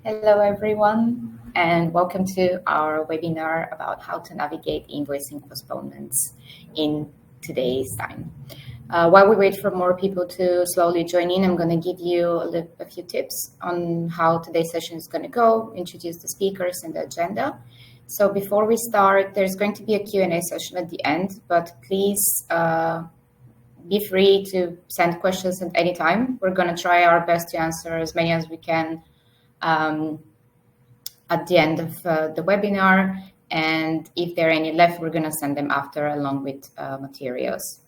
Hello, everyone, and welcome to our webinar about how to navigate invoicing postponements in today's time. While we wait for more people to slowly join in, I'm going to give you a few tips on how today's session is going to go, introduce the speakers and the agenda. So before we start, there's going to be a Q&A session at the end, but please be free to send questions at any time. We're going to try our best to answer as many as we can at the end of the webinar. And if there are any left, we're going to send them after along with materials.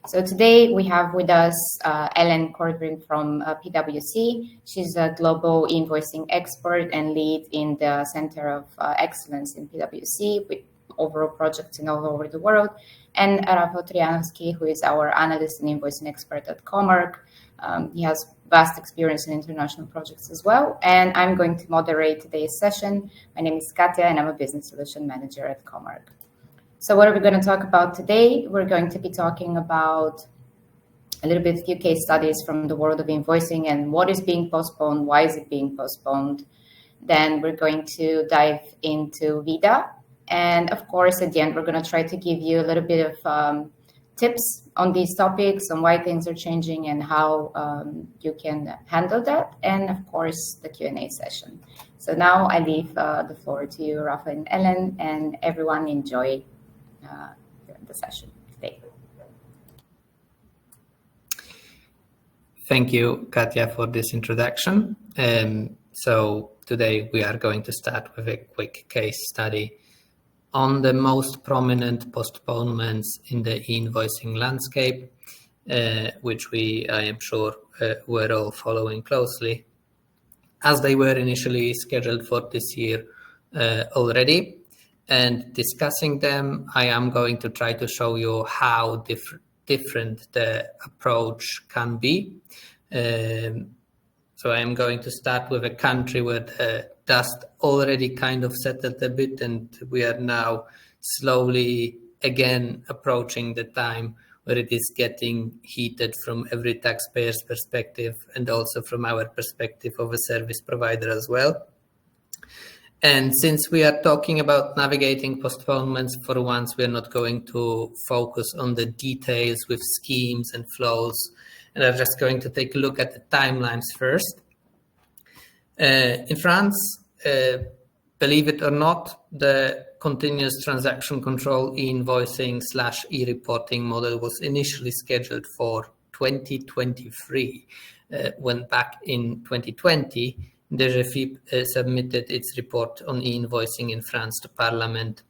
So today we have with us Ellen Cordrin from PwC. She's a global invoicing expert and lead in the Center of Excellence in PwC with overall projects in all over the world. And Rafał Trianowski, who is our analyst and invoicing expert at Comarch. He has vast experience in international projects as well. And I'm going to moderate today's session. My name is Katja, and I'm a business solution manager at Comarch. So what are we going to talk about today? We're going to be talking about a little bit few case studies from the world of invoicing and what is being postponed, why is it being postponed. Then we're going to dive into VIDA. And of course, at the end, we're going to try to give you a little bit of tips on these topics, on why things are changing and how you can handle that. And of course, the Q&A session. So now I leave the floor to you, Rafa and Ellen, and everyone enjoy the session today. Thank you, Katja, for this introduction. So today we are going to start with a quick case study on the most prominent postponements in the invoicing landscape, which I am sure, were all following closely, as they were initially scheduled for this year already. And discussing them, I am going to try to show you how different the approach can be. So I am going to start with a country where the dust already kind of settled a bit, and we are now slowly again approaching the time where it is getting heated from every taxpayer's perspective and also from our perspective of a service provider as well. And since we are talking about navigating postponements, for once, we're not going to focus on the details with schemes and flows, and I'm just going to take a look at the timelines first. In France, believe it or not, the continuous transaction control invoicing / e-reporting model was initially scheduled for 2023, when back in 2020, DGFiP submitted its report on e-invoicing in France to Parliament.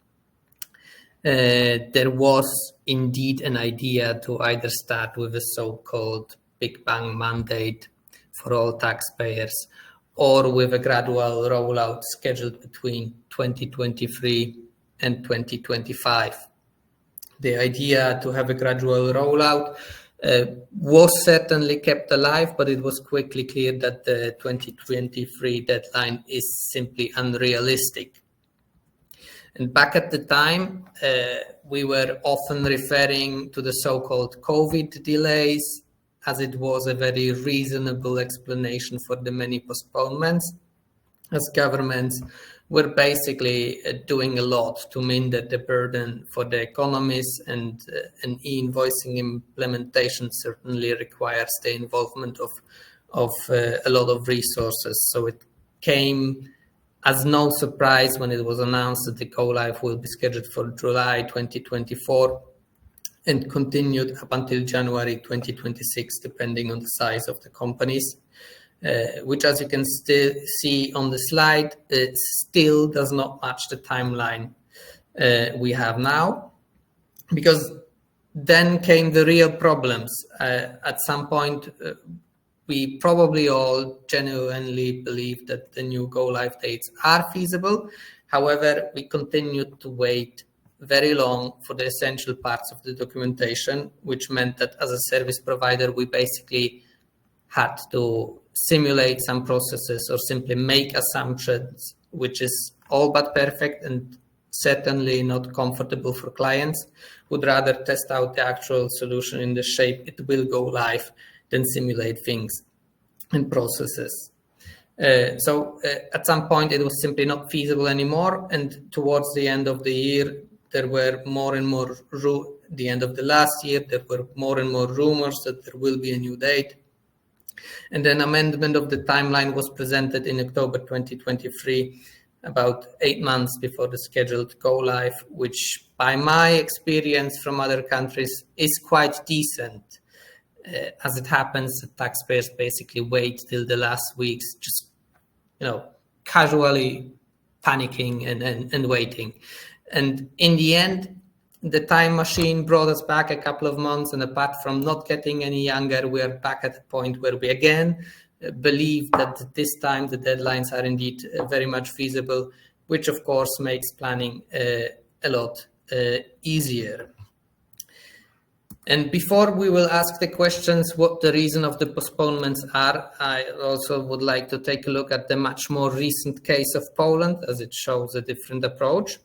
There was indeed an idea to either start with a so-called Big Bang mandate for all taxpayers, or with a gradual rollout scheduled between 2023 and 2025. The idea to have a gradual rollout was certainly kept alive, but it was quickly clear that the 2023 deadline is simply unrealistic. And back at the time, we were often referring to the so-called COVID delays, as it was a very reasonable explanation for the many postponements, as governments were basically doing a lot to minder the burden for the economies, and an e-invoicing implementation certainly requires the involvement of a lot of resources. So it came as no surprise when it was announced that the go-live will be scheduled for July 2024 and continued up until January 2026, depending on the size of the companies. Which, as you can still see on the slide, it still does not match the timeline we have now, because then came the real problems. At some point, we probably all genuinely believe that the new go-live dates are feasible. However, we continued to wait very long for the essential parts of the documentation, which meant that as a service provider, we basically had to simulate some processes or simply make assumptions, which is all but perfect and certainly not comfortable for clients. Would rather test out the actual solution in the shape it will go live than simulate things and processes. At some point, it was simply not feasible anymore. And towards the end of the year, there were more and more, the end of the last year, there were more and more rumors that there will be a new date. And an amendment of the timeline was presented in October 2023, about 8 months before the scheduled go live, which by my experience from other countries is quite decent. As it happens, taxpayers basically wait till the last weeks, just casually panicking and waiting. And in the end, the time machine brought us back a couple of months, and apart from not getting any younger, we are back at the point where we again believe that this time the deadlines are indeed very much feasible, which of course makes planning a lot easier. And before we will ask the questions what the reason of the postponements are, I also would like to take a look at the much more recent case of Poland, as it shows a different approach.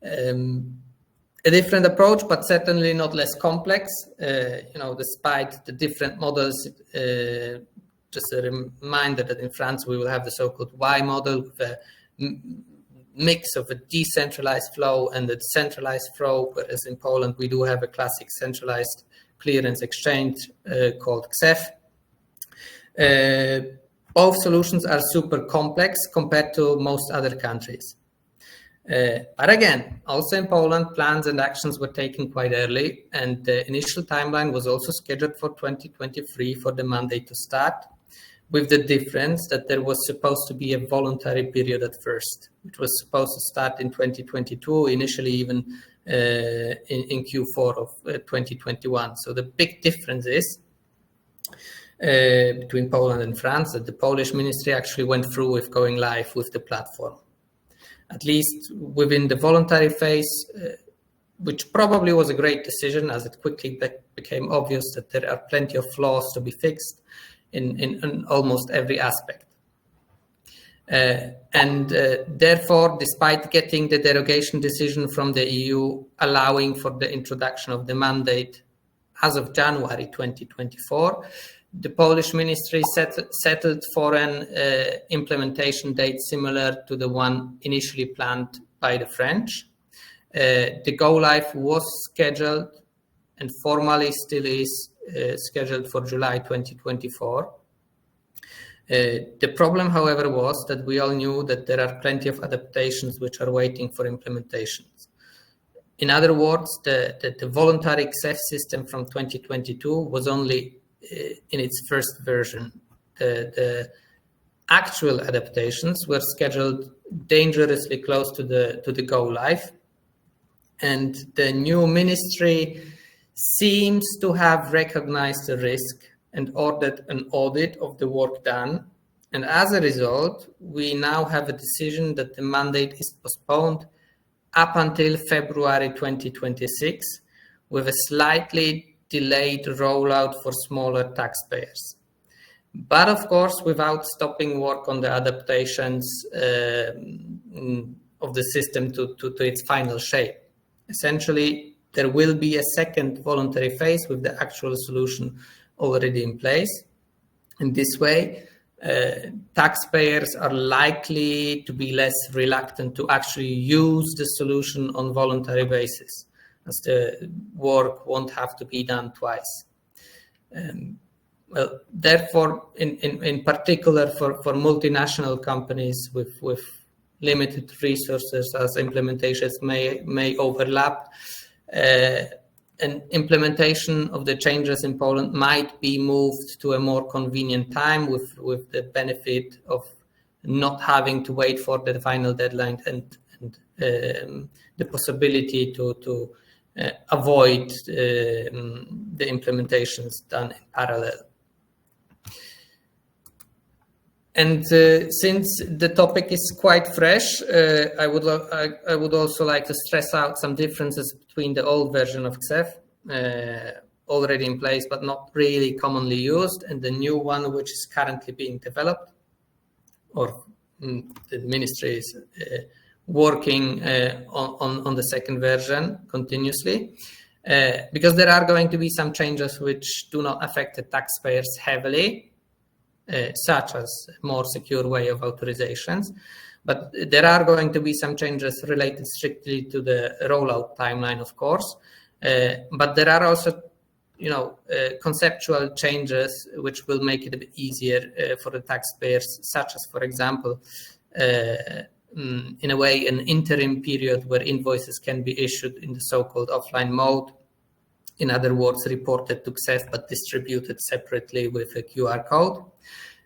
A different approach, but certainly not less complex. Despite the different models, just a reminder that in France we will have the so-called Y model, with a mix of a decentralized flow and a centralized flow, whereas in Poland we do have a classic centralized clearance exchange called CEF. Both solutions are super complex compared to most other countries. But again, also in Poland, plans and actions were taken quite early, and the initial timeline was also scheduled for 2023 for the mandate to start, with the difference that there was supposed to be a voluntary period at first, which was supposed to start in 2022, initially even in Q4 of 2021. So the big difference is between Poland and France that the Polish ministry actually went through with going live with the platform. At least within the voluntary phase, which probably was a great decision, as it quickly became obvious that there are plenty of flaws to be fixed in almost every aspect. Therefore, despite getting the derogation decision from the EU allowing for the introduction of the mandate as of January 2024, the Polish ministry settled for an implementation date similar to the one initially planned by the French. The go-live was scheduled and formally still is scheduled for July 2024. The problem, however, was that we all knew that there are plenty of adaptations which are waiting for implementations. In other words, the voluntary CEF system from 2022 was only in its first version. The actual adaptations were scheduled dangerously close to the go live, and the new ministry seems to have recognized the risk and ordered an audit of the work done. And as a result, we now have a decision that the mandate is postponed up until February 2026, with a slightly delayed rollout for smaller taxpayers. But of course, without stopping work on the adaptations of the system to its final shape. Essentially, there will be a second voluntary phase with the actual solution already in place. In this way, taxpayers are likely to be less reluctant to actually use the solution on voluntary basis, as the work won't have to be done twice. Therefore, in particular for multinational companies with limited resources, as implementations may overlap, an implementation of the changes in Poland might be moved to a more convenient time with the benefit of not having to wait for the final deadline and the possibility to avoid the implementations done in parallel. And since the topic is quite fresh, I would also like to stress out some differences between the old version of CEF, already in place but not really commonly used, and the new one which is currently being developed, or the ministry is working on the second version continuously, because there are going to be some changes which do not affect the taxpayers heavily. such as a more secure way of authorizations. But there are going to be some changes related strictly to the rollout timeline, of course. But there are also, conceptual changes which will make it a bit easier for the taxpayers, such as, for example, in a way, an interim period where invoices can be issued in the so-called offline mode. In other words, reported to XEF but distributed separately with a QR code.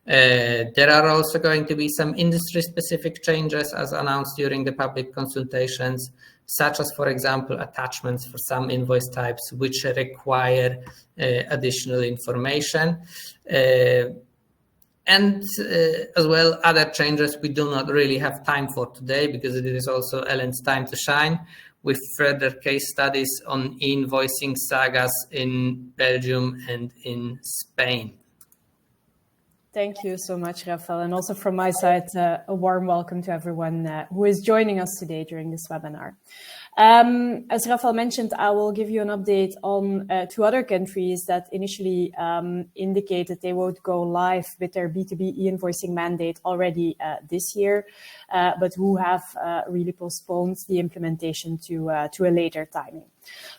There are also going to be some industry-specific changes as announced during the public consultations, such as, for example, attachments for some invoice types which require additional information. And as well, other changes we do not really have time for today because it is also Ellen's time to shine, with further case studies on invoicing sagas in Belgium and in Spain. Thank you so much, Rafael. And also from my side, a warm welcome to everyone who is joining us today during this webinar. As Rafael mentioned, I will give you an update on 2 other countries that initially indicated they would go live with their B2B e-invoicing mandate already this year, but who have really postponed the implementation to a later timing.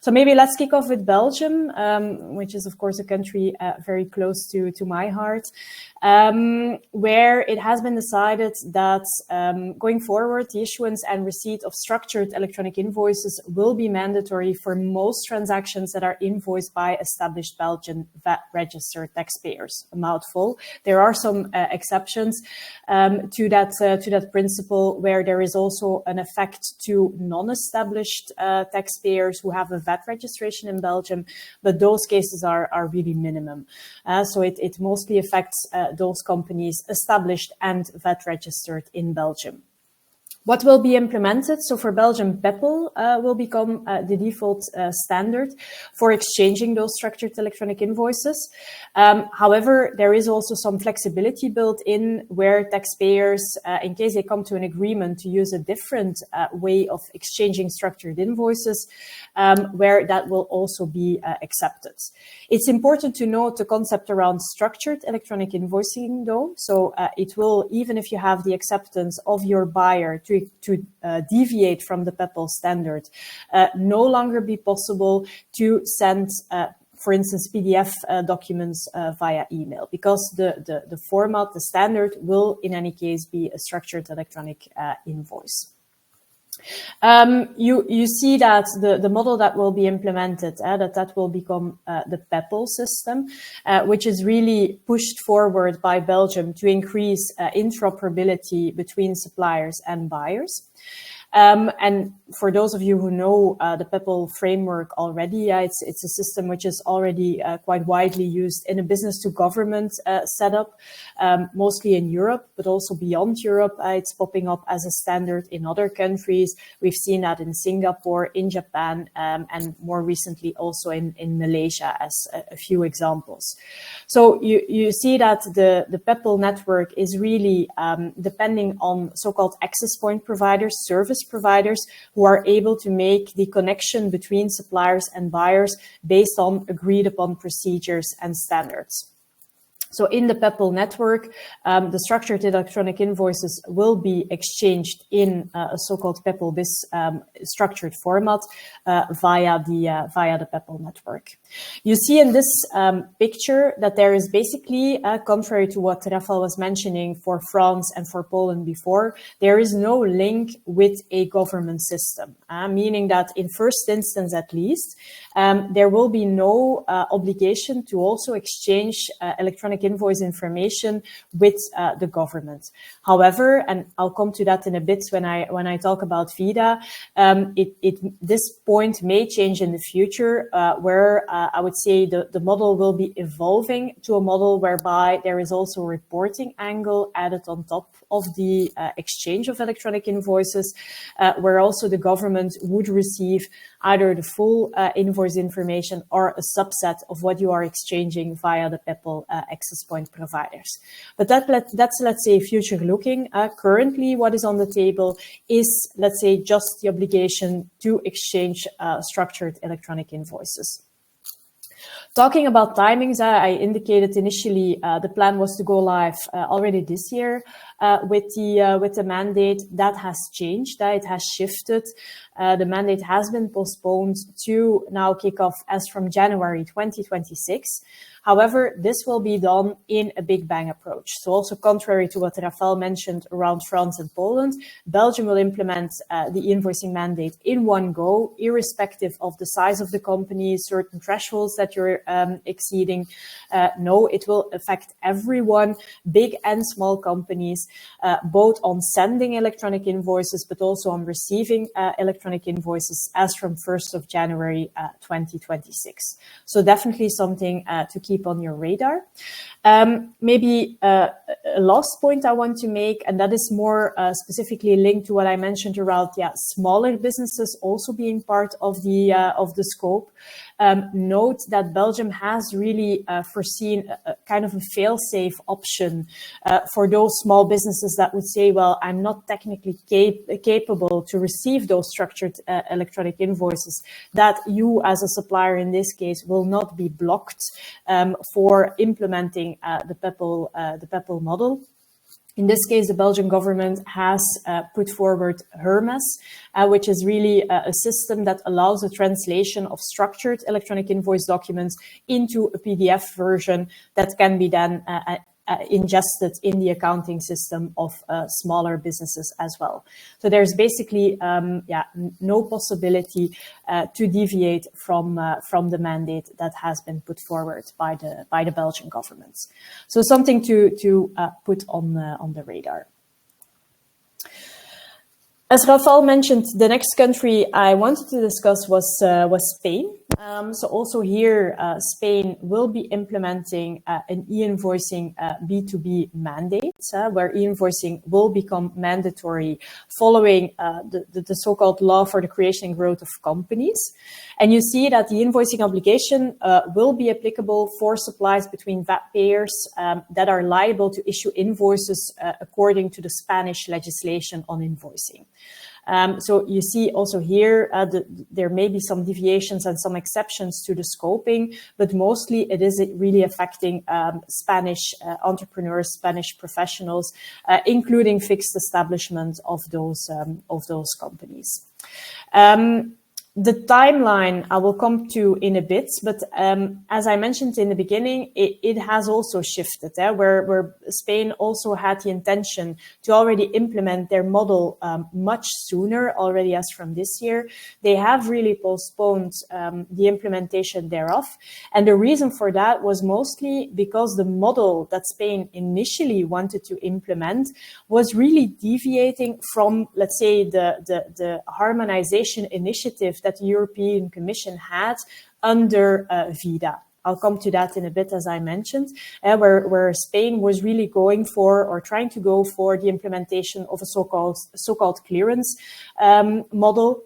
So maybe let's kick off with Belgium, which is, of course, a country very close to my heart, where it has been decided that going forward, the issuance and receipt of structured electronic invoices will be mandatory for most transactions that are invoiced by established Belgian VAT-registered taxpayers. A mouthful. There are some exceptions to that principle, where there is also an effect to non-established taxpayers who have a VAT registration in Belgium, but those cases are really minimum. So it mostly affects those companies established and VAT registered in Belgium. What will be implemented? So for Belgium, PEPL will become the default standard for exchanging those structured electronic invoices. However, there is also some flexibility built in where taxpayers, in case they come to an agreement to use a different way of exchanging structured invoices, where that will also be accepted. It's important to note the concept around structured electronic invoicing, though. So it will, even if you have the acceptance of your buyer to deviate from the PEPL standard, no longer be possible to send, for instance, PDF documents via email, because the format, the standard, will in any case be a structured electronic invoice. You see that the model that will be implemented, that will become the PEPL system, which is really pushed forward by Belgium to increase interoperability between suppliers and buyers. And for those of you who know the PEPL framework already, it's a system which is already quite widely used in a business-to-government setup, mostly in Europe, but also beyond Europe. It's popping up as a standard in other countries. We've seen that in Singapore, in Japan, and more recently also in Malaysia as a few examples. So you see that the PEPL network is really depending on so-called access point providers, service providers, who are able to make the connection between suppliers and buyers based on agreed upon procedures and standards. So in the PEPL network, the structured electronic invoices will be exchanged in a so-called PEPL BIS structured format via the PEPL network. You see in this picture that there is basically, contrary to what Rafael was mentioning for France and for Poland before, there is no link with a government system, meaning that in first instance at least, there will be no obligation to also exchange electronic invoice information with the government. However, and I'll come to that in a bit when I talk about VIDA, this point may change in the future, where I would say the model will be evolving to a model whereby there is also a reporting angle added on top of the exchange of electronic invoices, where also the government would receive either the full invoice information or a subset of what you are exchanging via the PEPL access point providers. But that's, let's say, future looking. Currently, what is on the table is, let's say, just the obligation to exchange structured electronic invoices. Talking about timings, I indicated initially the plan was to go live already this year with the mandate. That has changed. It has shifted. The mandate has been postponed to now kick off as from January 2026. However, this will be done in a Big Bang approach. So also contrary to what Rafael mentioned around France and Poland, Belgium will implement the invoicing mandate in one go, irrespective of the size of the company, certain thresholds that you're exceeding. No, it will affect everyone, big and small companies, both on sending electronic invoices, but also on receiving electronic invoices as from 1st of January 2026. So definitely something to keep on your radar. Maybe a last point I want to make, and that is more specifically linked to what I mentioned around smaller businesses also being part of the scope. Note that Belgium has really foreseen a kind of a fail-safe option for those small businesses that would say, well, I'm not technically capable to receive those structured electronic invoices, that you as a supplier in this case will not be blocked for implementing the PEPL model. In this case, the Belgian government has put forward Hermes, which is really a system that allows the translation of structured electronic invoice documents into a PDF version that can be then ingested in the accounting system of smaller businesses as well. So there's basically no possibility to deviate from the mandate that has been put forward by the Belgian government. So something to put on the radar. As Rafael mentioned, the next country I wanted to discuss was Spain. So also here, Spain will be implementing an e-invoicing B2B mandate, where e-invoicing will become mandatory following the so-called law for the creation and growth of companies. And you see that the invoicing obligation will be applicable for supplies between VAT payers that are liable to issue invoices according to the Spanish legislation on invoicing. So you see also here, there may be some deviations and some exceptions to the scoping, but mostly it is really affecting Spanish entrepreneurs, Spanish professionals, including fixed establishment of those companies. The timeline I will come to in a bit, but as I mentioned in the beginning, it has also shifted, where Spain also had the intention to already implement their model much sooner, already as from this year. They have really postponed the implementation thereof. And the reason for that was mostly because the model that Spain initially wanted to implement was really deviating from, let's say, the harmonization initiative that the European Commission had under VIDA. I'll come to that in a bit, as I mentioned, where Spain was really going for, or trying to go for, the implementation of a so-called clearance model,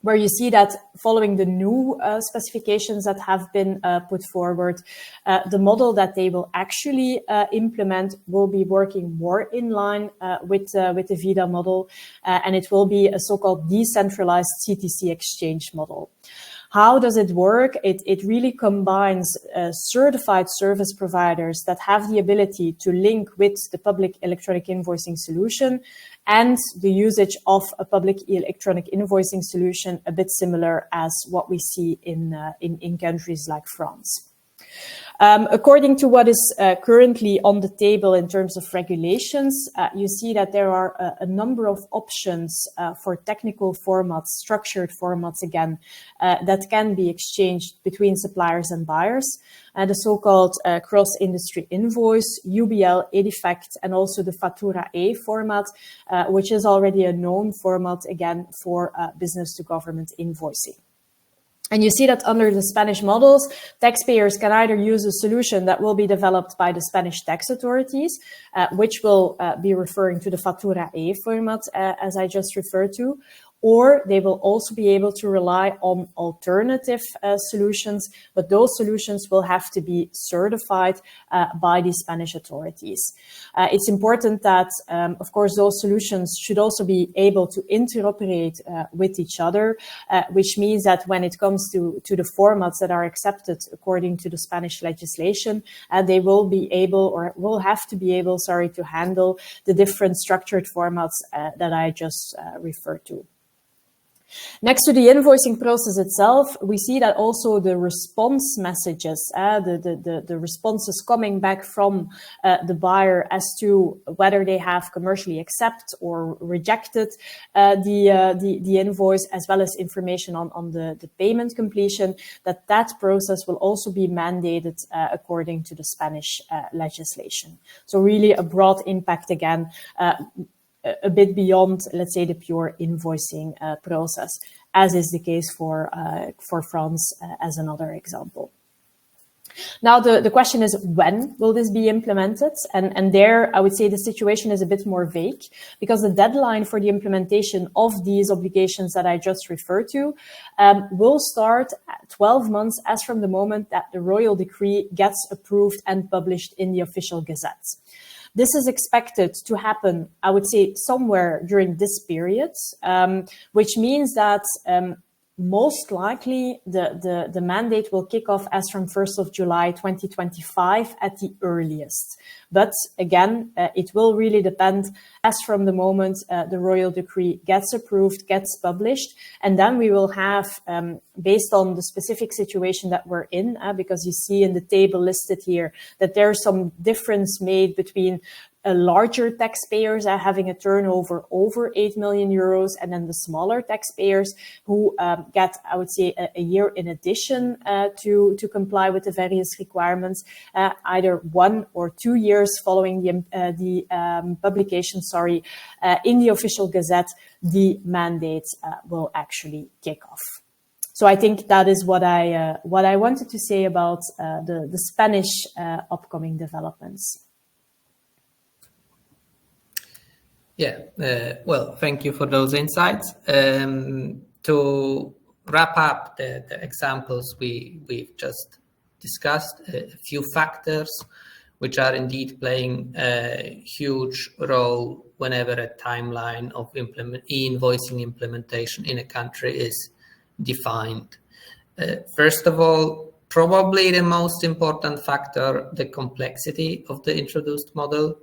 where you see that following the new specifications that have been put forward, the model that they will actually implement will be working more in line with the VIDA model, and it will be a so-called decentralized CTC exchange model. How does it work? It really combines certified service providers that have the ability to link with the public electronic invoicing solution and the usage of a public electronic invoicing solution, a bit similar as what we see in countries like France. According to what is currently on the table in terms of regulations, you see that there are a number of options for technical formats, structured formats again, that can be exchanged between suppliers and buyers. The so-called cross-industry invoice, UBL, Edifact, and also the Fatura A format, which is already a known format again for business-to-government invoicing. And you see that under the Spanish models, taxpayers can either use a solution that will be developed by the Spanish tax authorities, which will be referring to the Fatura A format, as I just referred to, or they will also be able to rely on alternative solutions, but those solutions will have to be certified by the Spanish authorities. It's important that, of course, those solutions should also be able to interoperate with each other, which means that when it comes to the formats that are accepted according to the Spanish legislation, they will be able, or will have to be able, to handle the different structured formats that I just referred to. Next to the invoicing process itself, we see that also the response messages, the responses coming back from the buyer as to whether they have commercially accepted or rejected the invoice, as well as information on the payment completion, that process will also be mandated according to the Spanish legislation. So really a broad impact again, a bit beyond, let's say, the pure invoicing process, as is the case for France as another example. Now, the question is, when will this be implemented? And there, I would say the situation is a bit more vague, because the deadline for the implementation of these obligations that I just referred to will start 12 months as from the moment that the royal decree gets approved and published in the official gazette. This is expected to happen, I would say, somewhere during this period, which means that most likely the mandate will kick off as from 1st of July 2025 at the earliest. But again, it will really depend as from the moment the royal decree gets approved, gets published, and then we will have, based on the specific situation that we're in, because you see in the table listed here that there's some difference made between larger taxpayers having a turnover over 8 million euros, and then the smaller taxpayers who get, I would say, a year in addition to comply with the various requirements, either 1 or 2 years following the publication, in the official gazette, the mandate will actually kick off. So I think that is what I wanted to say about the Spanish upcoming developments. Yeah, well, thank you for those insights. To wrap up the examples we've just discussed, a few factors which are indeed playing a huge role whenever a timeline of e-invoicing implementation in a country is defined. First of all, probably the most important factor, the complexity of the introduced model.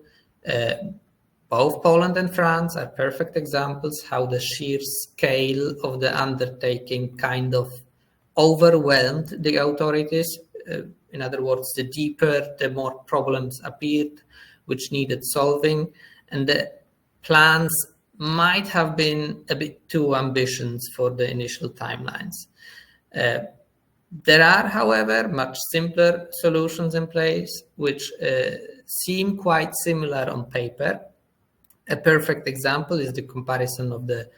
Both Poland and France are perfect examples how the sheer scale of the undertaking kind of overwhelmed the authorities. In other words, the deeper, the more problems appeared, which needed solving, and the plans might have been a bit too ambitious for the initial timelines. There are, however, much simpler solutions in place, which seem quite similar on paper. A perfect example is the comparison of the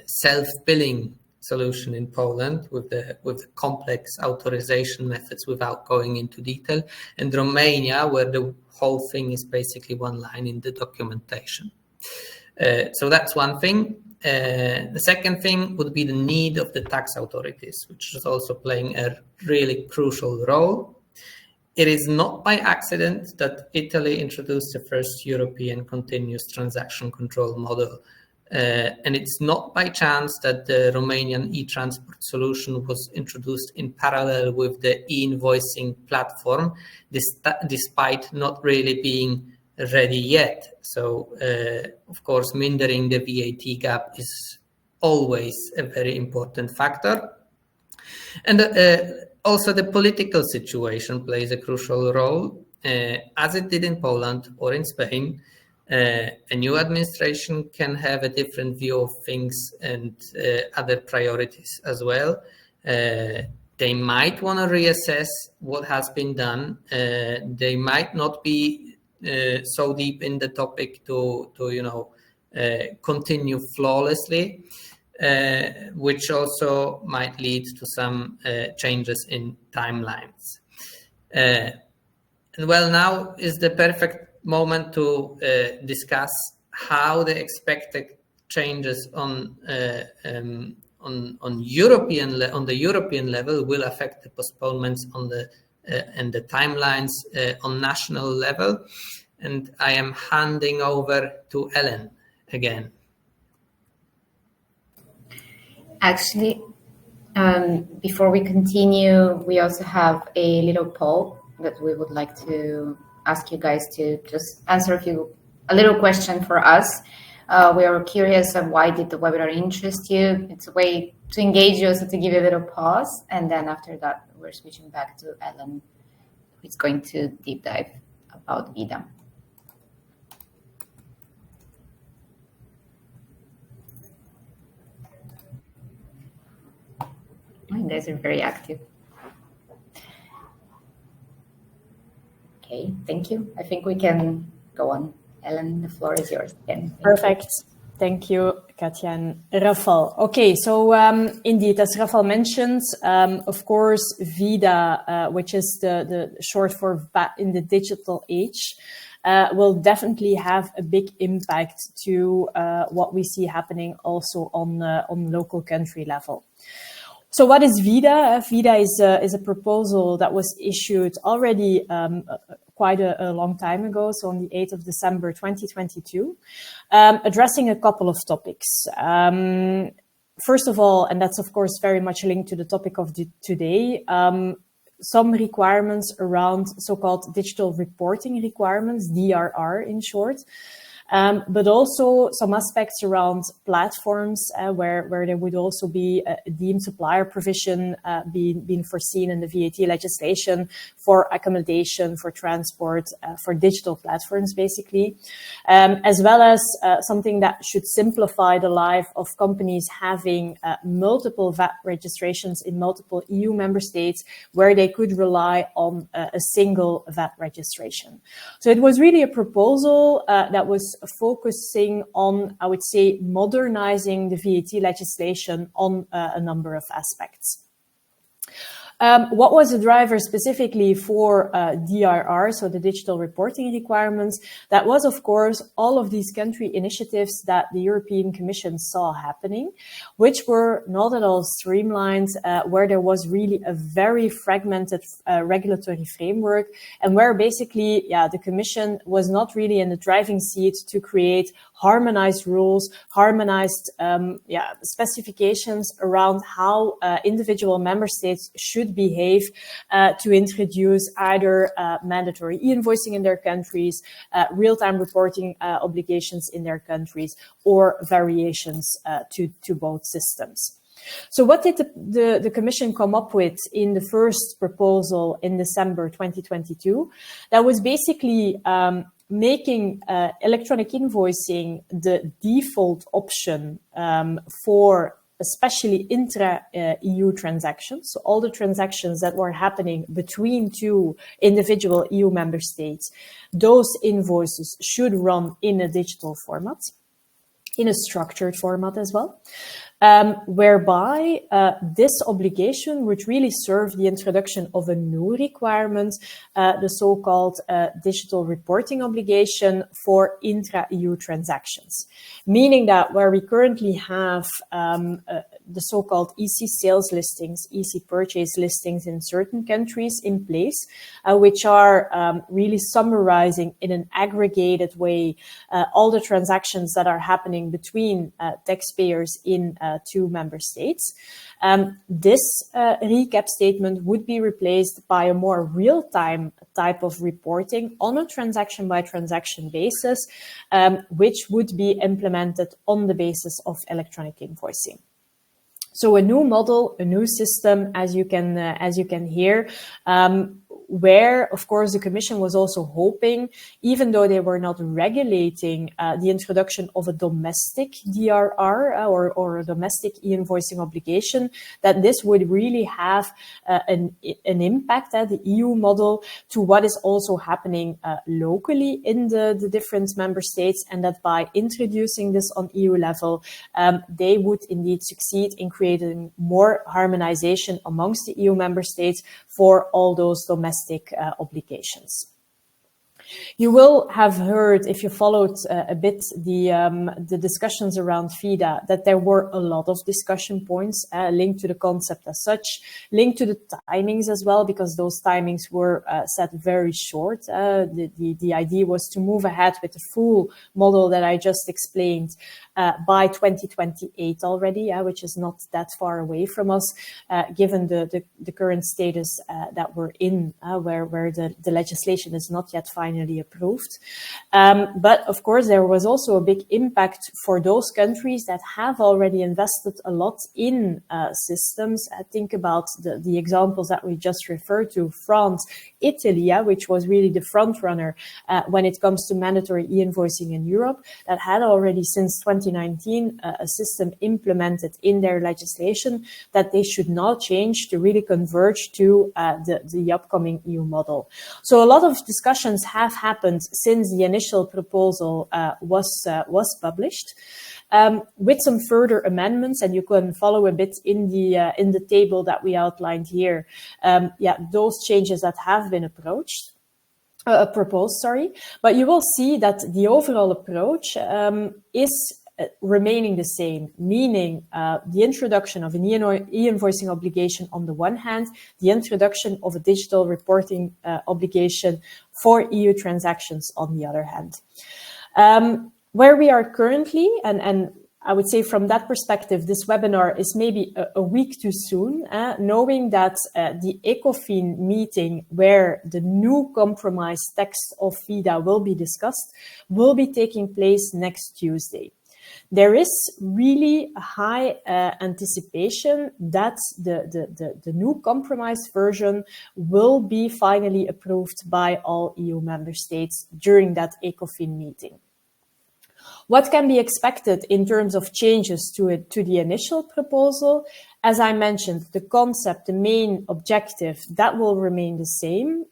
self-billing solution in Poland with the complex authorization methods without going into detail, and Romania, where the whole thing is basically one line in the documentation. So that's one thing. The second thing would be the need of the tax authorities, which is also playing a really crucial role. It is not by accident that Italy introduced the first European continuous transaction control model. And it's not by chance that the Romanian e-transport solution was introduced in parallel with the e-invoicing platform, despite not really being ready yet. So, of course, mindering the VAT gap is always a very important factor. And also the political situation plays a crucial role, as it did in Poland or in Spain. A new administration can have a different view of things and other priorities as well. They might want to reassess what has been done. They might not be so deep in the topic to continue flawlessly, which also might lead to some changes in timelines. And well, now is the perfect moment to discuss how the expected changes on the European level will affect the postponements on the and the timelines on national level. And I am handing over to Ellen again. Actually, before we continue, we also have a little poll that we would like to ask you guys to just answer a little question for us. We are curious of why did the webinar interest you? It's a way to engage you, also to give you a little pause. And then after that, we're switching back to Ellen, who's going to deep dive about VIDA. You guys are very active. Okay, thank you. I think we can go on. Ellen, the floor is yours again. Perfect. Thank you, Katja and Rafal. Okay, so indeed, as Rafal mentioned, of course, VIDA, which is the short for VAT in the digital age, will definitely have a big impact to what we see happening also on local country level. So what is VIDA? VIDA is a proposal that was issued already quite a long time ago, so on the 8th of December 2022, addressing a couple of topics. First of all, and that's of course very much linked to the topic of today, some requirements around so-called digital reporting requirements, DRR in short. But also some aspects around platforms where there would also be a deemed supplier provision being foreseen in the VAT legislation for accommodation, for transport, for digital platforms, basically, as well as something that should simplify the life of companies having multiple VAT registrations in multiple EU member states where they could rely on a single VAT registration. So it was really a proposal that was focusing on, I would say, modernizing the VAT legislation on a number of aspects. What was the driver specifically for DRR, so the digital reporting requirements? That was, of course, all of these country initiatives that the European Commission saw happening, which were not at all streamlined, where there was really a very fragmented regulatory framework, and where basically, the Commission was not really in the driving seat to create harmonized rules, harmonized specifications around how individual member states should behave to introduce either mandatory e-invoicing in their countries, real-time reporting obligations in their countries, or variations to both systems. So what did the Commission come up with in the first proposal in December 2022? That was basically making electronic invoicing the default option for especially intra-EU transactions. So all the transactions that were happening between two individual EU member states, those invoices should run in a digital format, in a structured format as well. Whereby this obligation would really serve the introduction of a new requirement, the so-called digital reporting obligation for intra-EU transactions. Meaning that where we currently have the so-called EC sales listings, EC purchase listings in certain countries in place, which are really summarizing in an aggregated way all the transactions that are happening between taxpayers in two member states. This recap statement would be replaced by a more real-time type of reporting on a transaction-by-transaction basis, which would be implemented on the basis of electronic invoicing. So a new model, a new system, as you can hear, where, of course, the Commission was also hoping, even though they were not regulating the introduction of a domestic DRR or a domestic e-invoicing obligation, that this would really have an impact at the EU model to what is also happening locally in the different member states, and that by introducing this on EU level, they would indeed succeed in creating more harmonization amongst the EU member states for all those domestic obligations. You will have heard, if you followed a bit the discussions around FIDA, that there were a lot of discussion points linked to the concept as such, linked to the timings as well, because those timings were set very short. The idea was to move ahead with the full model that I just explained by 2028 already, which is not that far away from us, given the current status that we're in, where the legislation is not yet finally approved. But of course, there was also a big impact for those countries that have already invested a lot in systems. Think about the examples that we just referred to, France, Italy, which was really the front runner when it comes to mandatory e-invoicing in Europe, that had already since 2019 a system implemented in their legislation that they should now change to really converge to the upcoming EU model. So a lot of discussions have happened since the initial proposal was published. With some further amendments, and you can follow a bit in the table that we outlined here. Those changes that have been proposed, but you will see that the overall approach is remaining the same, meaning the introduction of an e-invoicing obligation on the one hand, the introduction of a digital reporting obligation for EU transactions on the other hand. Where we are currently, and I would say from that perspective, this webinar is maybe a week too soon, knowing that the ECOFIN meeting where the new compromise text of FIDA will be discussed will be taking place next Tuesday. There is really a high anticipation that the new compromise version will be finally approved by all EU member states during that ECOFIN meeting. What can be expected in terms of changes to the initial proposal? As I mentioned, the concept, the main objective, that will remain the same,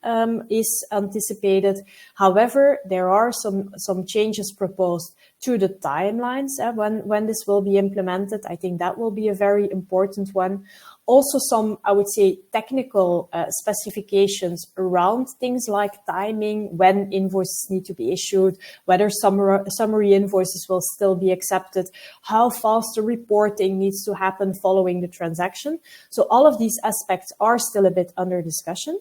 is anticipated. However, there are some changes proposed to the timelines when this will be implemented. I think that will be a very important one. Also some, I would say, technical specifications around things like timing, when invoices need to be issued, whether summary invoices will still be accepted, how fast the reporting needs to happen following the transaction. So all of these aspects are still a bit under discussion.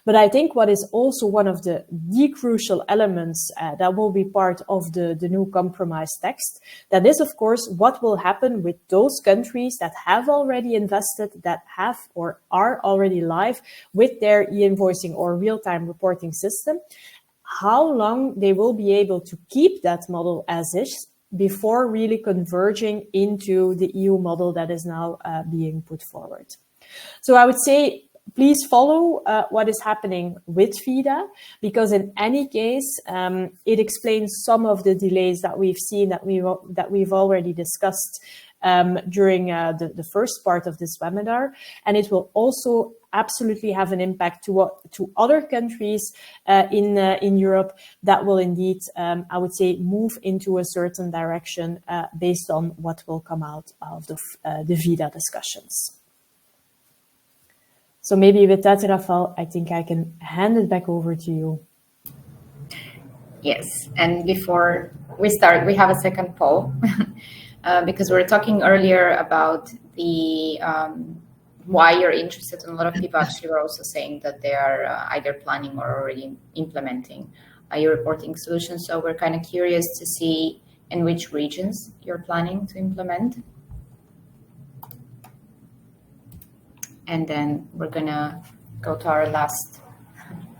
But I think what is also one of the crucial elements that will be part of the new compromise text, that is, of course, what will happen with those countries that have already invested, that have or are already live with their e-invoicing or real-time reporting system, how long they will be able to keep that model as is before really converging into the EU model that is now being put forward. So I would say, please follow what is happening with FIDA, because in any case, it explains some of the delays that we've seen, that we've already discussed during the first part of this webinar, and it will also absolutely have an impact to other countries in Europe that will indeed, I would say, move into a certain direction based on what will come out of the FIDA discussions. So maybe with that, Rafael, I think I can hand it back over to you. Yes, and before we start, we have a second poll because we were talking earlier about the why you're interested, and a lot of people actually were also saying that they are either planning or already implementing your reporting solution. So we're kind of curious to see in which regions you're planning to implement. And then we're gonna go to our last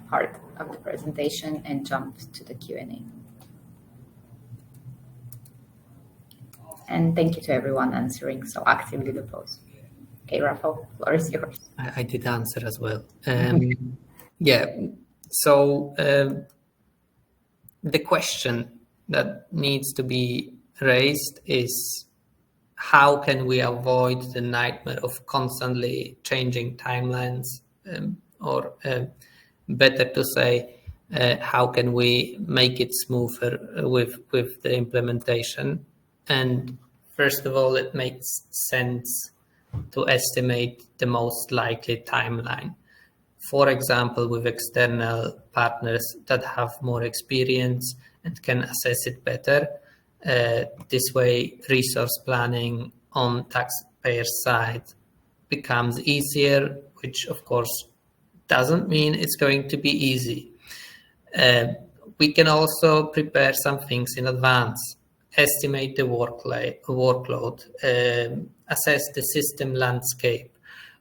part of the presentation and jump to the Q&A. And thank you to everyone answering so actively the post. Okay, Rafael, the floor is yours. I did answer as well. Yeah, so the question that needs to be raised is, how can we avoid the nightmare of constantly changing timelines? Or better to say, how can we make it smoother with the implementation? And first of all, it makes sense to estimate the most likely timeline. for example, with external partners that have more experience and can assess it better. This way, resource planning on taxpayer side becomes easier, which of course doesn't mean it's going to be easy. We can also prepare some things in advance, estimate the workload, assess the system landscape,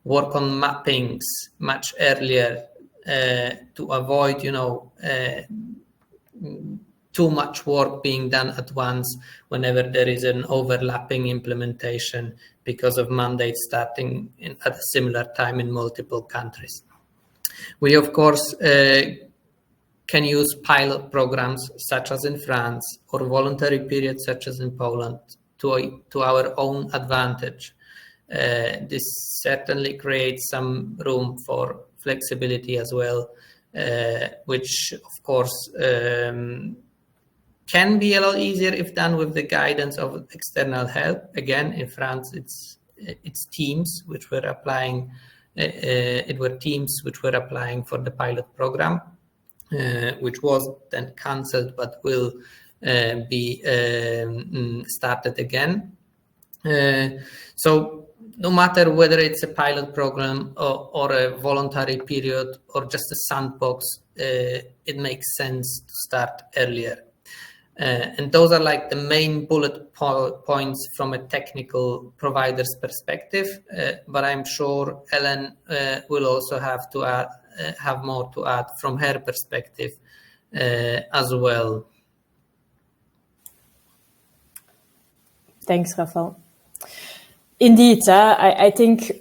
work on mappings much earlier to avoid, too much work being done at once whenever there is an overlapping implementation because of mandates starting at a similar time in multiple countries. We, of course, can use pilot programs such as in France or voluntary periods such as in Poland to our own advantage. This certainly creates some room for flexibility as well, which of course can be a lot easier if done with the guidance of external help. Again, in France, it's teams which were applying. It were teams which were applying for the pilot program, which was then cancelled but will be started again. So no matter whether it's a pilot program or a voluntary period or just a sandbox, it makes sense to start earlier. And those are like the main bullet points from a technical provider's perspective. But I'm sure Ellen will also have more to add from her perspective as well. Thanks, Rafael. Indeed, I think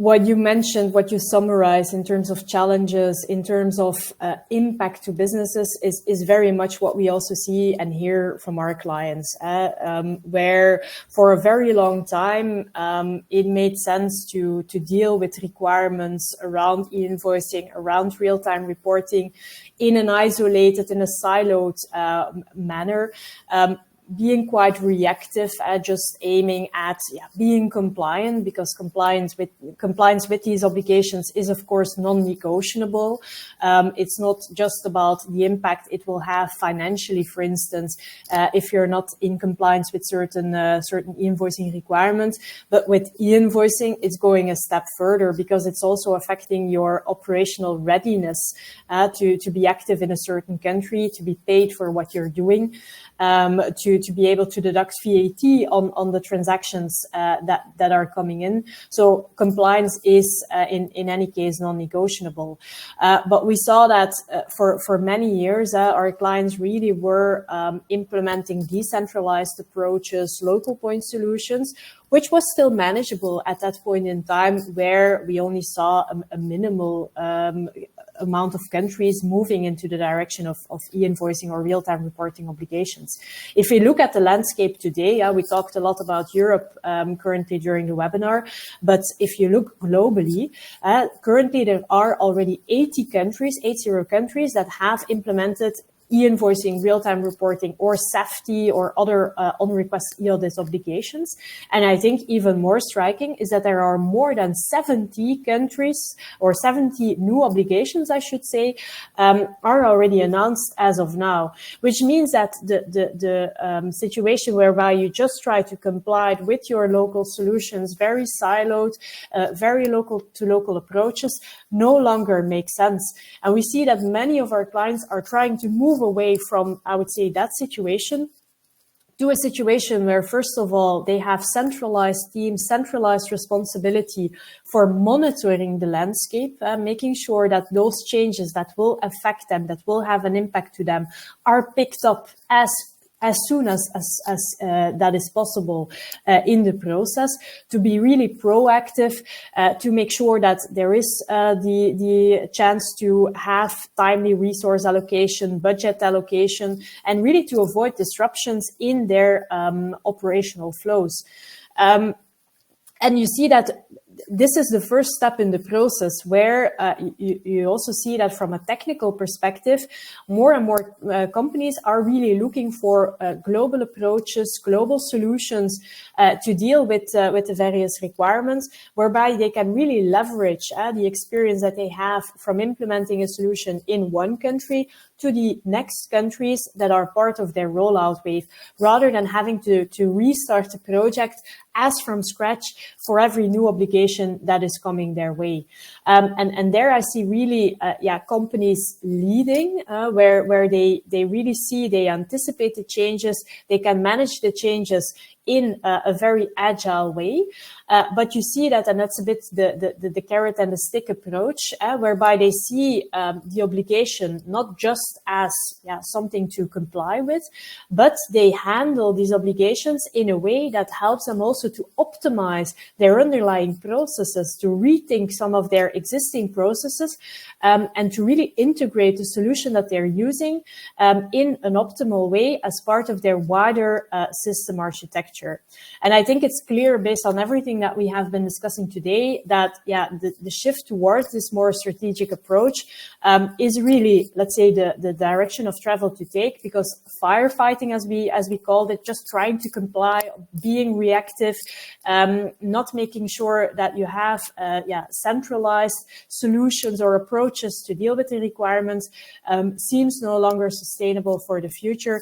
what you mentioned, what you summarized in terms of challenges, in terms of impact to businesses is very much what we also see and hear from our clients, where for a very long time, it made sense to deal with requirements around e-invoicing, around real-time reporting in an isolated, in a siloed manner. Being quite reactive at just aiming at being compliant, because compliance with these obligations is of course non-negotiable. It's not just about the impact it will have financially, for instance, if you're not in compliance with certain e-invoicing requirements, but with e-invoicing, it's going a step further because it's also affecting your operational readiness to be active in a certain country, to be paid for what you're doing, to be able to deduct VAT on the transactions that are coming in. So compliance is in any case non-negotiable. But we saw that for many years, our clients really were implementing decentralized approaches, local point solutions, which was still manageable at that point in time, where we only saw a minimal amount of countries moving into the direction of e-invoicing or real-time reporting obligations. If we look at the landscape today, we talked a lot about Europe currently during the webinar, but if you look globally, currently there are already 80 countries that have implemented e-invoicing, real-time reporting, or SAFTI or other on-request e-audit obligations. And I think even more striking is that there are more than 70 countries, or 70 new obligations, I should say, are already announced as of now, which means that the situation whereby you just try to comply with your local solutions, very siloed, very local to local approaches, no longer makes sense. And we see that many of our clients are trying to move away from, I would say, that situation to a situation where, first of all, they have centralized teams, centralized responsibility for monitoring the landscape, making sure that those changes that will affect them, that will have an impact to them, are picked up as soon as that is possible in the process, to be really proactive, to make sure that there is the chance to have timely resource allocation, budget allocation, and really to avoid disruptions in their operational flows. And you see that this is the first step in the process where you also see that from a technical perspective, more and more companies are really looking for global approaches, global solutions to deal with the various requirements, whereby they can really leverage the experience that they have from implementing a solution in one country to the next countries that are part of their rollout wave, rather than having to restart the project as from scratch for every new obligation that is coming their way. And there I see really, companies leading, where they really see, they anticipate the changes, they can manage the changes in a very agile way. But you see that, and that's a bit the carrot and the stick approach, whereby they see the obligation not just as something to comply with, but they handle these obligations in a way that helps them also to optimize their underlying processes, to rethink some of their existing processes, and to really integrate the solution that they're using in an optimal way as part of their wider system architecture. And I think it's clear, based on everything that we have been discussing today, that the shift towards this more strategic approach is really, let's say, the direction of travel to take, because firefighting, as we called it, just trying to comply, being reactive, not making sure that you have centralized solutions or approaches to deal with the requirements, seems no longer sustainable for the future,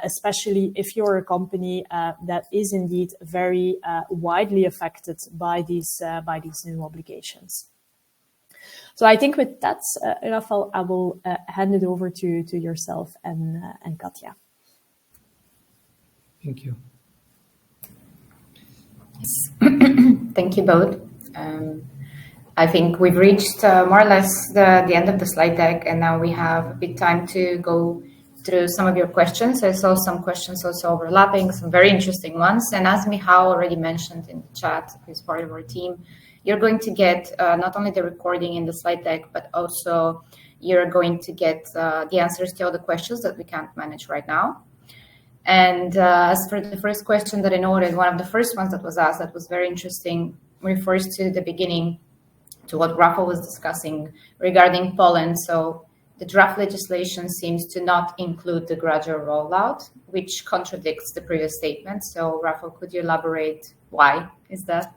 especially if you're a company that is indeed very widely affected by these new obligations. So I think with that, Rafael, I will hand it over to yourself and Katja. Thank you. Thank you both. I think we've reached more or less the end of the slide deck, and now we have a bit time to go through some of your questions. I saw some questions also overlapping, some very interesting ones. And as Michal already mentioned in the chat, who's part of our team, you're going to get not only the recording in the slide deck, but also you're going to get the answers to all the questions that we can't manage right now. And as for the first question that I noted, one of the first ones that was asked that was very interesting refers to the beginning, to what Rafa was discussing regarding Poland. So the draft legislation seems to not include the gradual rollout, which contradicts the previous statement. So Rafa, could you elaborate why is that?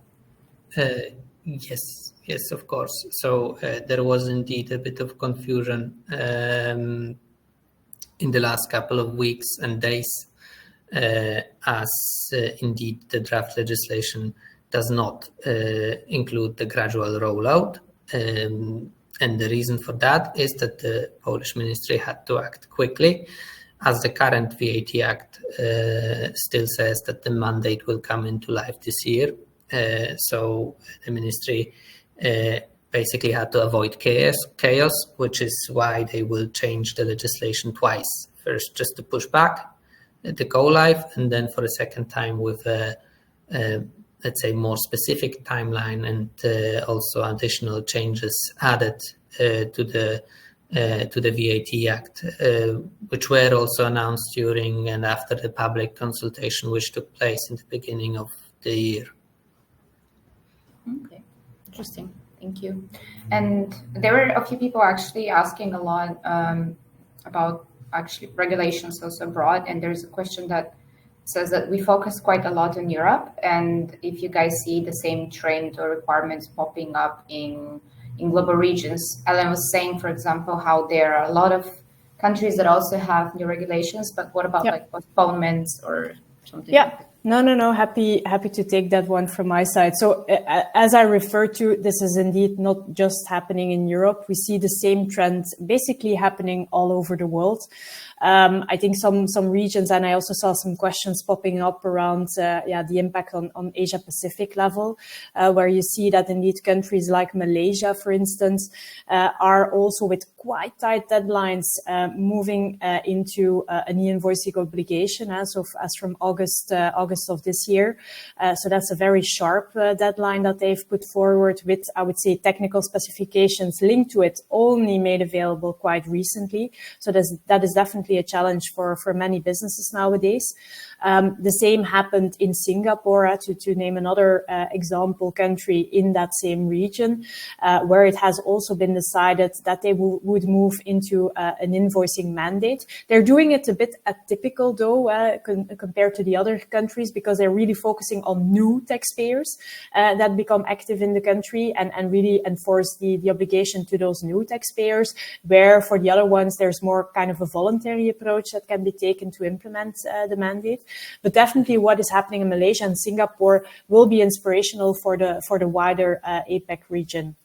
Yes, of course. So there was indeed a bit of confusion in the last couple of weeks and days, as indeed the draft legislation does not include the gradual rollout. And the reason for that is that the Polish ministry had to act quickly, as the current VAT Act still says that the mandate will come into life this year. So the ministry basically had to avoid chaos, which is why they will change the legislation twice. First, just to push back the go live, and then for a second time with a let's say more specific timeline, and also additional changes added to the VAT Act, which were also announced during and after the public consultation, which took place in the beginning of the year. Okay, interesting. Thank you. And there were a few people actually asking a lot about actually regulations also abroad, and there's a question that says that we focus quite a lot in Europe, and if you guys see the same trend or requirements popping up in global regions. Ellen was saying, for example, how there are a lot of countries that also have new regulations, but what about like postponements or something? Yeah. No. Happy to take that one from my side. So as I referred to, this is indeed not just happening in Europe. We see the same trends basically happening all over the world. I think some regions, and I also saw some questions popping up around the impact on Asia Pacific level, where you see that indeed countries like Malaysia, for instance, are also with quite tight deadlines moving into an e-invoicing obligation as from August August of this year. So that's a very sharp deadline that they've put forward with, I would say, technical specifications linked to it only made available quite recently. So that is definitely a challenge for many businesses nowadays. The same happened in Singapore, to name another example country in that same region, where it has also been decided that they would move into an invoicing mandate. They're doing it a bit atypical, though, compared to the other countries, because they're really focusing on new taxpayers that become active in the country and really enforce the obligation to those new taxpayers, where for the other ones, there's more kind of a voluntary approach that can be taken to implement the mandate. But definitely what is happening in Malaysia and Singapore will be inspirational for the wider APEC region.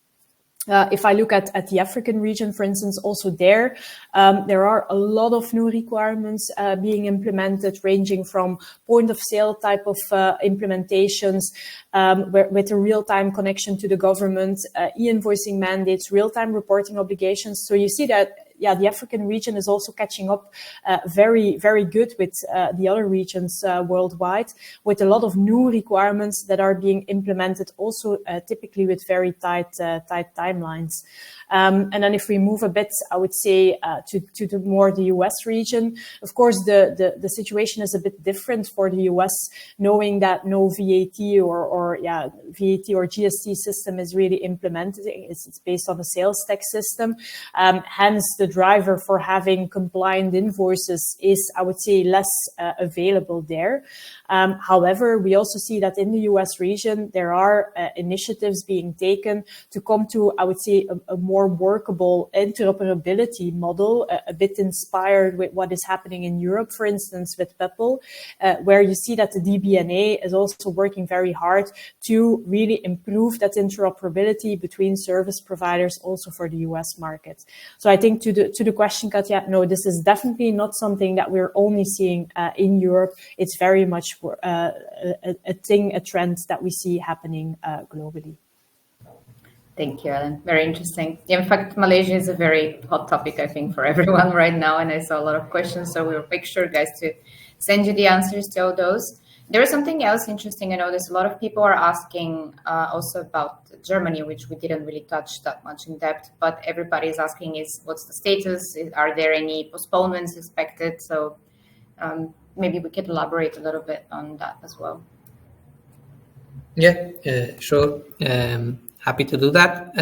If I look at the African region, for instance, also there are a lot of new requirements being implemented, ranging from point of sale type of implementations, with a real-time connection to the government, e-invoicing mandates, real-time reporting obligations. So you see that, the African region is also catching up very, very good with the other regions worldwide, with a lot of new requirements that are being implemented, also typically with very tight timelines. And then if we move a bit, I would say to the US region, of course, the situation is a bit different for the US, knowing that no VAT or GST system is really implemented. It's based on a sales tax system. Hence, the driver for having compliant invoices is, I would say, less available there. However, we also see that in the US region, there are initiatives being taken to come to, I would say, a more workable interoperability model, a bit inspired with what is happening in Europe, for instance, with PEPL, where you see that the DBNA is also working very hard to really improve that interoperability between service providers also for the US market. So I think to the question, Katja, no, this is definitely not something that we're only seeing in Europe. It's very much a trend that we see happening globally. Thank you, Ellen. Very interesting. Yeah, in fact, Malaysia is a very hot topic, I think, for everyone right now. And I saw a lot of questions. So we'll make sure, guys, to send you the answers to all those. There is something else interesting. I noticed a lot of people are asking also about Germany, which we didn't really touch that much in depth. But everybody is asking is, what's the status? Are there any postponements expected? So maybe we could elaborate a little bit on that as well. Yeah, sure. Happy to do that.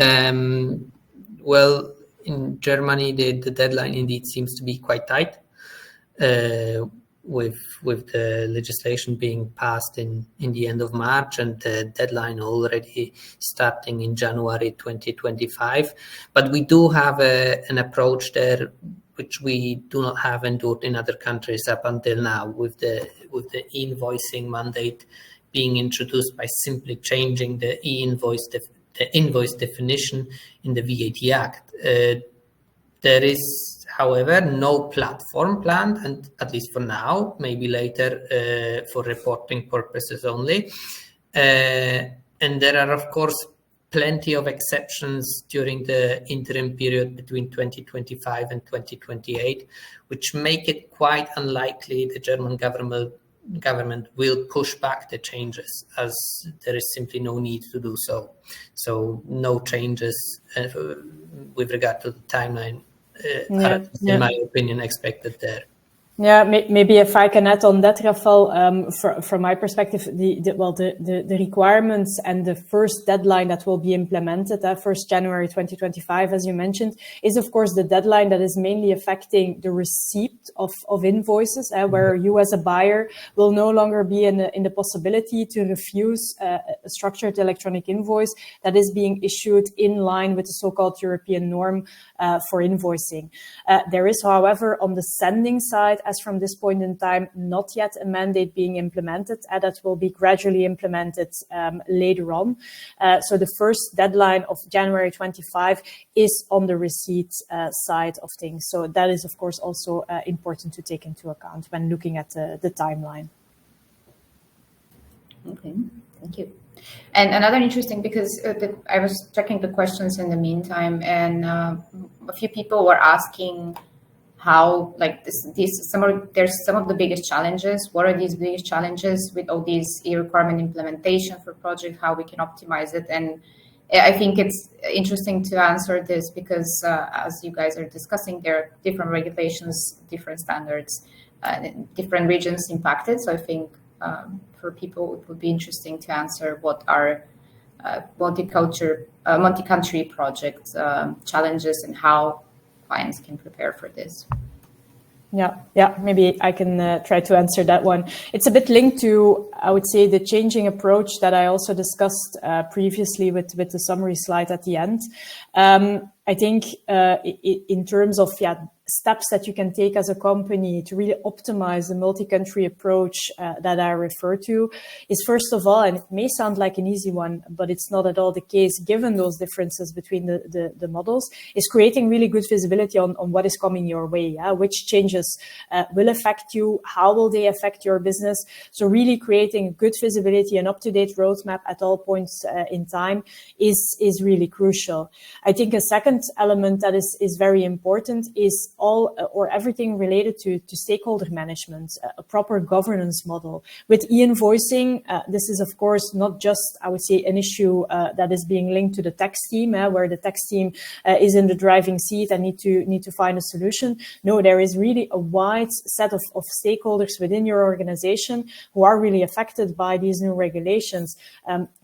Well, in Germany, the deadline indeed seems to be quite tight, with the legislation being passed in the end of March and the deadline already starting in January 2025. But we do have an approach there which we do not have endured in other countries up until now, with the invoicing mandate being introduced by simply changing the invoice definition in the VAT Act. There is, however, no platform planned, and at least for now, maybe later for reporting purposes only. And there are, of course, plenty of exceptions during the interim period between 2025 and 2028, which make it quite unlikely the German government will push back the changes, as there is simply no need to do so. So no changes with regard to the timeline are, in my opinion, expected there. Yeah, maybe if I can add on that, Rafael, from my perspective, the requirements and the first deadline that will be implemented, 1st January 2025, as you mentioned, is of course the deadline that is mainly affecting the receipt of invoices, where you as a buyer will no longer be in the possibility to refuse a structured electronic invoice that is being issued in line with the so-called European norm for invoicing. There is, however, on the sending side, as from this point in time, not yet a mandate being implemented, that will be gradually implemented later on. So the first deadline of January 25 is on the receipt side of things. So that is, of course, also important to take into account when looking at the timeline. Okay, thank you. And another interesting, because I was checking the questions in the meantime, and a few people were asking how like there's some of the biggest challenges. What are these biggest challenges with all these e-requirement implementation for project, how we can optimize it? And I think it's interesting to answer this because as you guys are discussing, there are different regulations, different standards, different regions impacted. So I think for people, it would be interesting to answer what are multi-country project challenges and how clients can prepare for this. Yeah, maybe I can try to answer that one. It's a bit linked to, I would say, the changing approach that I also discussed previously with the summary slide at the end. I think in terms of steps that you can take as a company to really optimize the multi-country approach that I refer to is, first of all, and it may sound like an easy one, but it's not at all the case given those differences between the models, is creating really good visibility on what is coming your way, which changes will affect you, how will they affect your business. So really creating good visibility and up-to-date roadmap at all points in time is really crucial. I think a second element that is very important is all or everything related to stakeholder management, a proper governance model. With e-invoicing, this is of course not just, I would say, an issue that is being linked to the tax team, where the tax team is in the driving seat and need to find a solution. No, there is really a wide set of stakeholders within your organization who are really affected by these new regulations.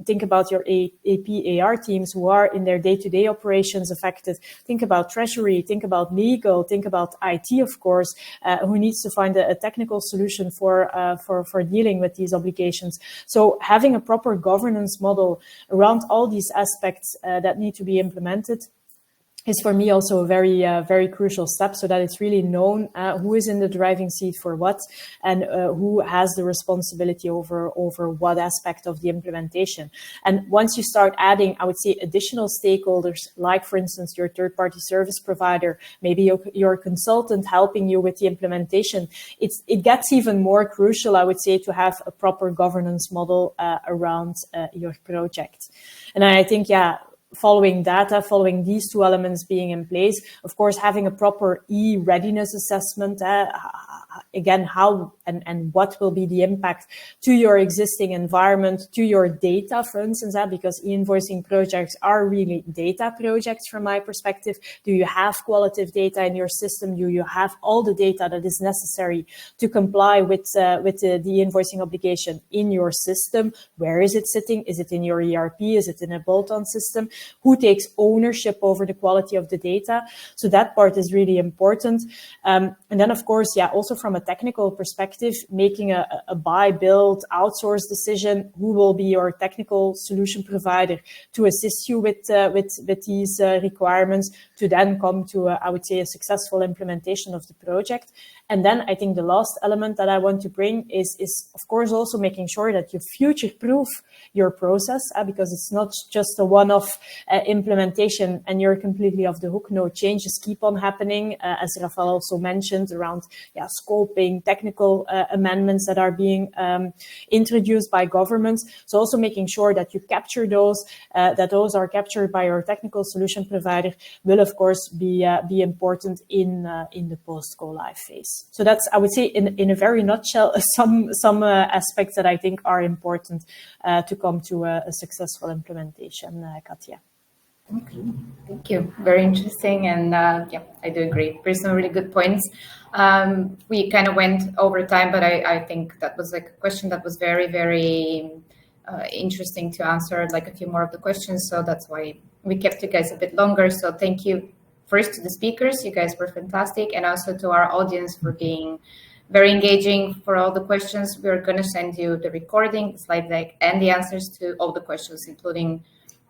Think about your AP, AR teams who are in their day-to-day operations affected. Think about treasury, think about legal, think about IT, of course, who needs to find a technical solution for dealing with these obligations. So having a proper governance model around all these aspects that need to be implemented is for me also a very crucial step, so that it's really known who is in the driving seat for what and who has the responsibility over what aspect of the implementation. And once you start adding, I would say, additional stakeholders, like for instance your third-party service provider, maybe your consultant helping you with the implementation, it gets even more crucial, I would say, to have a proper governance model around your project. And I think, following these two elements being in place, of course, having a proper e-readiness assessment, again, how and what will be the impact to your existing environment, to your data, for instance, because e-invoicing projects are really data projects from my perspective. Do you have qualitative data in your system? Do you have all the data that is necessary to comply with the invoicing obligation in your system? Where is it sitting? Is it in your ERP? Is it in a bolt-on system? Who takes ownership over the quality of the data? So that part is really important. And then, of course, also from a technical perspective, making a buy, build, outsource decision, who will be your technical solution provider to assist you with these requirements to then come to, I would say, a successful implementation of the project. And then I think the last element that I want to bring is of course, also making sure that you future-proof your process, because it's not just a one-off implementation and you're completely off the hook. No, changes keep on happening, as Rafael also mentioned, around scoping, technical amendments that are being introduced by governments. So also making sure that you capture those, that those are captured by your technical solution provider will, of course, be important in the post-go live phase. So that's, I would say, in a very nutshell, some aspects that I think are important to come to a successful implementation, Katja. Okay, thank you. Very interesting. And I do agree. There's some really good points. We kind of went over time, but I think that was like a question that was very, very interesting to answer, like a few more of the questions. So that's why we kept you guys a bit longer. So thank you first to the speakers. You guys were fantastic. And also to our audience for being very engaging for all the questions. We're going to send you the recording, the slide deck, and the answers to all the questions, including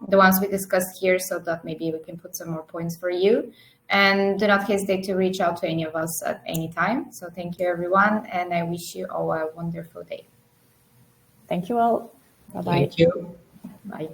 the ones we discussed here, so that maybe we can put some more points for you. And do not hesitate to reach out to any of us at any time. So thank you, everyone. And I wish you all a wonderful day. Thank you all. Bye-bye. Thank you. Bye.